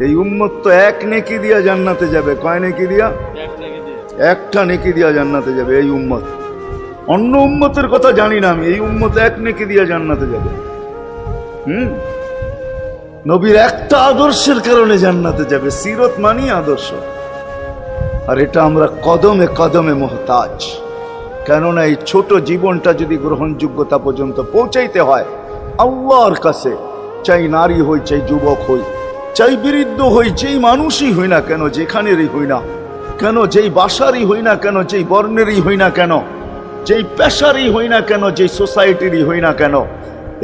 এই উম্মত তো এক নেকি দিয়া জান্নাতে যাবে। কয় নেকি দিয়া? একটা নেকি দিয়া জান্নাতে যাবে এই উম্মত। অন্য উম্মতের কথা জানি না আমি, এই উম্মত এক নেকি দিয়া জান্নাতে যাবে। নবীর একটা আদর্শের কারণে জান্নাতে যাবে। সিরত মানি আদর্শ, আর এটা আমরা কদমে কদমে মুহতাজ। কেননা এই ছোট জীবনটা যদি গ্রহণযোগ্যতা পর্যন্ত পৌঁছাইতে হয় আল্লাহর কাছে, চাই নারী হই, চাই যুবক হই, চাই বৃদ্ধ হই, যেই মানুষই হই না কেন, যেখানেরই হই না কেন, যেই বাসারই হই না কেন, যেই বর্ণেরই হই না কেন, যেই পেশারই হই না কেন, যেই সোসাইটিরই হই না কেন,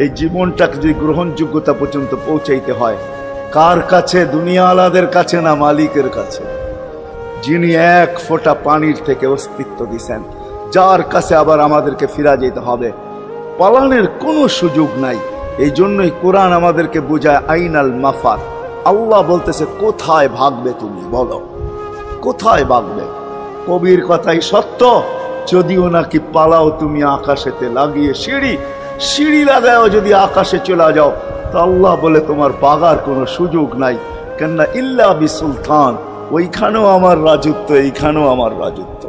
এই জীবনটাকে যদি গ্রহণযোগ্যতা পর্যন্ত পৌঁছাইতে হয় কার কাছে? দুনিয়া আলাদের কাছে না, মালিকের কাছে, যিনি এক ফোঁটা পানির থেকে অস্তিত্ব দিছেন, যার কাছে আবার আমাদেরকে ফিরা যেতে হবে। পালানের কোনো সুযোগ নাই। এই জন্যই কোরআন আমাদেরকে বোঝায় আইনাল মাফার। আল্লাহ বলতেছে কোথায় ভাগবে তুমি, বলো কোথায় ভাগবে? কবির কথাই সত্য, যদিও নাকি পালাও তুমি আকাশেতে লাগিয়ে সিঁড়ি লাগাও যদি আকাশে চলে যাও, তো আল্লাহ বলে তোমার বাগার কোনো সুযোগ নাই। কেননা ইল্লা বি সুলতান, ওইখানেও আমার রাজত্ব, এইখানেও আমার রাজত্ব,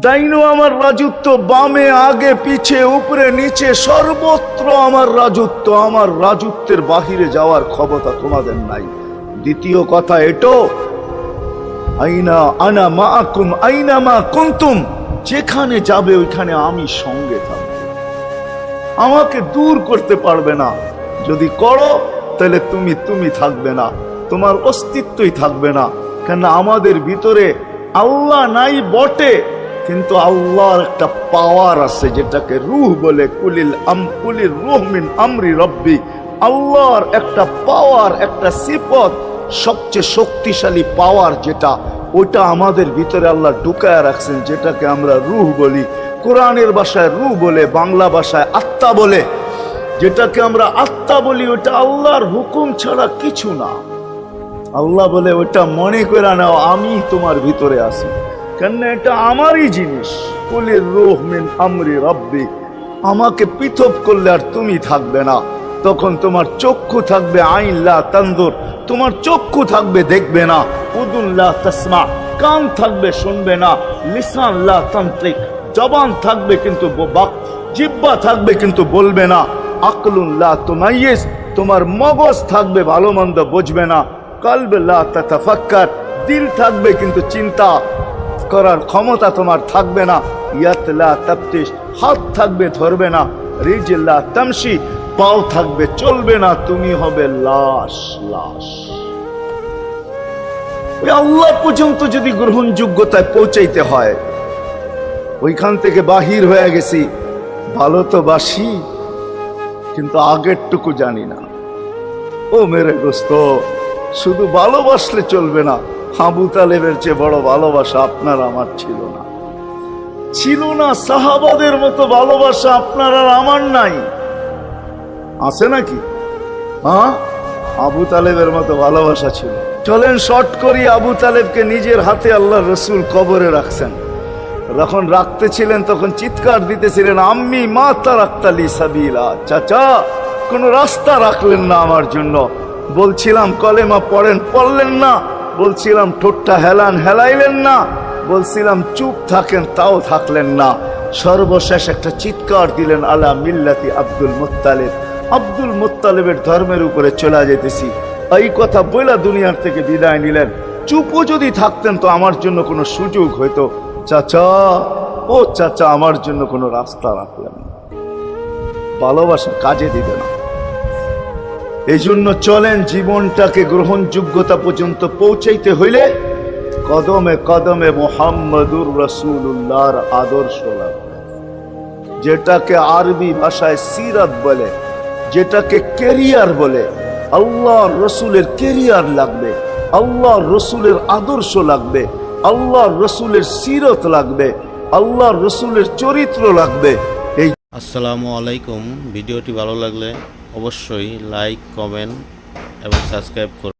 ডাইনো আমার রাজত্ব, বামে আগে পিছে উপরে নিচে সর্বত্র আমার রাজত্ব। আমার রাজত্বের বাহিরে যাওয়ার ক্ষমতা তোমাদের নাই। দ্বিতীয় কথা এটো, আইনা আনা মাআকুম আইনা মা কুনতুম, যেখানে যাবে ওইখানে আমি সঙ্গে থাকব। আমাকে দূর করতে পারবে না। যদি করো তাহলে তুমি থাকবে না, তোমার অস্তিত্বই থাকবে না। কেন আমাদের ভিতরে আল্লাহ নাই বটে, কিন্তু আল্লাহর একটা পাওয়ার আছে যেটাকে রূহ বলে। কুলির রূহ মিন আমরি রব্বি, আল্লাহর একটা পাওয়ার, একটা সিফত, সবচেয়ে শক্তিশালী পাওয়ার যেটা, ওটা আমাদের ভিতরে আল্লাহ ঢুকায় রাখছেন, যেটাকে আমরা রূহ বলি। কোরআনের ভাষায় রূহ বলে, বাংলা ভাষায় আত্মা বলে। যেটাকে আমরা আত্মা বলি ওটা আল্লাহর হুকুম ছাড়া কিছু না। আল্লাহ বলে ওটা মনে করে নাও আমি তোমার ভিতরে আছি, কেন এটা আমারই জিনিস। কুলির রূহ মিন আমরি রব্বি, আমাকে পৃথক করলে আর তুমি থাকবে না। তখন তোমার চক্ষু থাকবে আইন লা তানজুর, তোমার চক্ষু থাকবে দেখবে না। উদুন লা তাসমা, কান থাকবে শুনবে না। লিসান লা তান্তিক, জবান থাকবে কিন্তু জিহ্বা থাকবে কিন্তু বলবে না। আকলুন লা তুমাইয়িজ, তোমার মগজ থাকবে ভালো মন্দ বুঝবে না। কলব লা তাতাফাক্কার, দিল থাকবে কিন্তু চিন্তা করার ক্ষমতা তোমার থাকবে না। ইয়াত লা তাফতিশ, হাত থাকবে ধরবে না। রিজল লা তামশি, পাও থাকবে চলবে না। তুমি হবে লাশ। ওই আল্লাহ পর্যন্ত যদি গ্রহণযোগ্যতায় পৌঁছাইতে হয়, ওইখান থেকে বাহির হয়ে গেছি। ভালো তো বাসি, কিন্তু আগেরটুকু জানি না। ও মেরে দোস্ত, শুধু ভালোবাসলে চলবে না। আবু তালেবের চেয়ে বড় ভালোবাসা আপনার আমার ছিল না। সাহাবাদের মতো ভালোবাসা আপনার আর আমার নাই। আছে নাকি? হ্যাঁ, আবু তালেবের মতো ভালোবাসা ছিল। চলেন শর্ট করি। আবু তালেবকে নিজের হাতে আল্লাহ রসুল কবরে রাখছেন। যখন রাখতেছিলেন তখন চিৎকার দিতেছিলেন, আম্মি মা তারাক্তালি সাবিলা, চাচা কোন রাস্তা রাখলেন না আমার জন্য। বলছিলাম কলেমা পড়লেন না। বলছিলাম ঠোঁটটা হেলাইলেন না। বলছিলাম চুপ থাকেন, তাও থাকলেন না। সর্বশেষ একটা চিৎকার দিলেন, আলা মিল্লাতি আব্দুল মুত্তালিব, আব্দুল মুত্তালিবের ধর্মের উপরে চলে যেতেছি। এই কথা বইলা দুনিয়ার থেকে বিদায় নিলেন। চুপও যদি থাকতেন তো আমার জন্য কোনো সুযোগ হইতো। চাচা, ও চাচা, আমার জন্য কোনো রাস্তা রাখলেন না। ভালোবাসা কাজে দিবে না। এই জন্য চলেন, জীবনটাকে গ্রহণযোগ্যতা পর্যন্ত পৌঁছাইতে হইলে কদমে কদমে মুহাম্মদুর রাসূলুল্লাহর আদর্শ লাগবে। যেটাকে আরবি ভাষায় সিরাত বলে, যেটাকে কেরিয়ার বলে। আল্লাহর রসুলের কেরিয়ার লাগবে, আল্লাহর রসুলের আদর্শ লাগবে, আল্লাহর রসুলের সিরত লাগবে, আল্লাহর রসুলের চরিত্র লাগবে। এই আসসালামু আলাইকুম। ভিডিওটি ভালো লাগলে অবশ্যই লাইক, কমেন্ট এবং সাবস্ক্রাইব করুন।